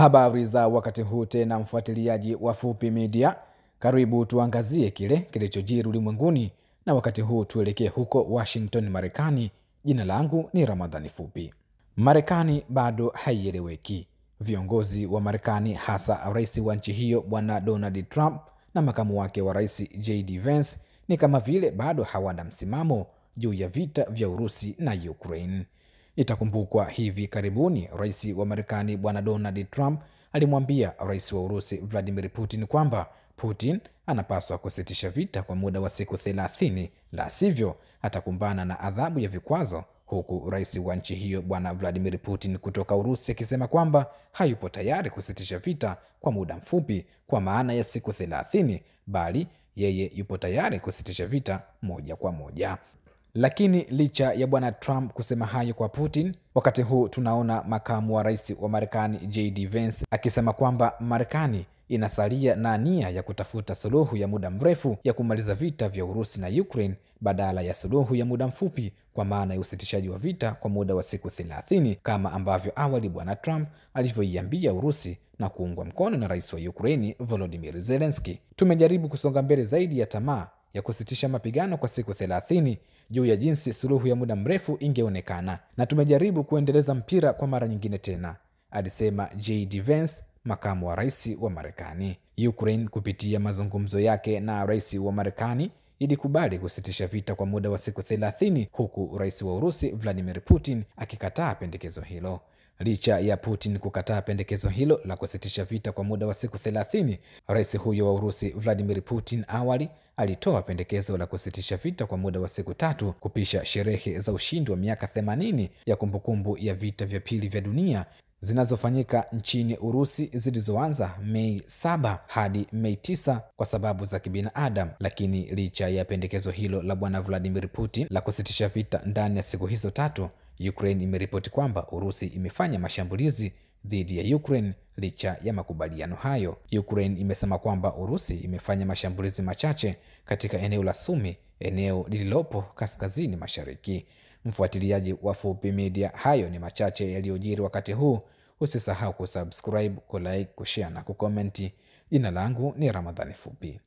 Habari za wakati huu tena, mfuatiliaji wa Fupi Media. Karibu tuangazie kile kilichojiri ulimwenguni, na wakati huu tuelekee huko Washington, Marekani. Jina langu ni Ramadhani Fupi. Marekani bado haieleweki. Viongozi wa Marekani, hasa rais wa nchi hiyo Bwana Donald Trump na makamu wake wa rais JD Vance, ni kama vile bado hawana msimamo juu ya vita vya Urusi na Ukraine. Itakumbukwa hivi karibuni rais wa Marekani Bwana Donald Trump alimwambia rais wa Urusi Vladimir Putin kwamba Putin anapaswa kusitisha vita kwa muda wa siku 30, la sivyo atakumbana na adhabu ya vikwazo, huku rais wa nchi hiyo Bwana Vladimir Putin kutoka Urusi akisema kwamba hayupo tayari kusitisha vita kwa muda mfupi kwa maana ya siku 30, bali yeye yupo tayari kusitisha vita moja kwa moja. Lakini licha ya Bwana Trump kusema hayo kwa Putin, wakati huu tunaona makamu wa rais wa Marekani JD Vance akisema kwamba Marekani inasalia na nia ya kutafuta suluhu ya muda mrefu ya kumaliza vita vya Urusi na Ukraine badala ya suluhu ya muda mfupi kwa maana ya usitishaji wa vita kwa muda wa siku 30 kama ambavyo awali Bwana Trump alivyoiambia Urusi na kuungwa mkono na rais wa Ukraine Volodymyr Zelensky. Tumejaribu kusonga mbele zaidi ya tamaa ya kusitisha mapigano kwa siku 30 juu ya jinsi suluhu ya muda mrefu ingeonekana, na tumejaribu kuendeleza mpira kwa mara nyingine tena, alisema JD Vance, makamu wa rais wa Marekani. Ukraine kupitia mazungumzo yake na rais wa Marekani ilikubali kusitisha vita kwa muda wa siku 30, huku rais wa Urusi Vladimir Putin akikataa pendekezo hilo. Licha ya Putin kukataa pendekezo hilo la kusitisha vita kwa muda wa siku 30, rais huyo wa Urusi Vladimir Putin awali alitoa pendekezo la kusitisha vita kwa muda wa siku 3 kupisha sherehe za ushindi wa miaka 80 ya kumbukumbu ya vita vya pili vya dunia zinazofanyika nchini Urusi zilizoanza Mei 7 hadi Mei 9 kwa sababu za kibinadamu. Lakini licha ya pendekezo hilo la Bwana Vladimir Putin la kusitisha vita ndani ya siku hizo 3, Ukraine imeripoti kwamba Urusi imefanya mashambulizi dhidi ya Ukraine licha ya makubaliano hayo. Ukraine imesema kwamba Urusi imefanya mashambulizi machache katika eneo la Sumi, eneo lililopo kaskazini mashariki. Mfuatiliaji wa Fupi Media, hayo ni machache yaliyojiri wakati huu. Usisahau kusubscribe, kulike, kushare na kukomenti. Jina langu ni Ramadhani Fupi.